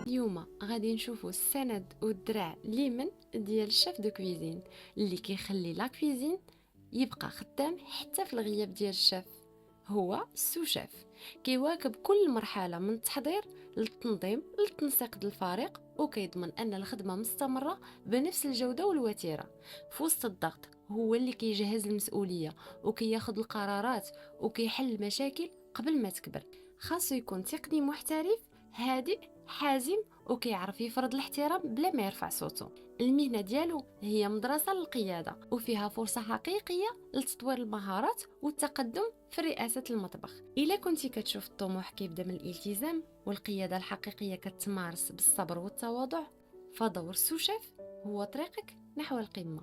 اليوم غادي نشوفوا السند والدراع اليمن ديال الشيف دو كويزين اللي كيخلي لا كويزين يبقى خدام حتى في الغياب ديال الشيف. هو السو شيف كيواكب كل مرحله من التحضير للتنظيم للتنسيق ديال الفريق، وكيضمن ان الخدمه مستمره بنفس الجوده والوتيره. في وسط الضغط هو اللي كيجهز المسؤوليه وكياخذ القرارات وكيحل المشاكل قبل ما تكبر. خاصو يكون تقني محترف، هادئ، حازم، وكيعرف يفرض الاحترام بلا ما يرفع صوته. المهنة ديالو هي مدرسة للقيادة وفيها فرصة حقيقية لتطوير المهارات والتقدم في رئاسة المطبخ. إلا كنتي كتشوف الطموح كيبدا من الالتزام والقيادة الحقيقية كتمارس بالصبر والتواضع، فدور السوشيف هو طريقك نحو القمة.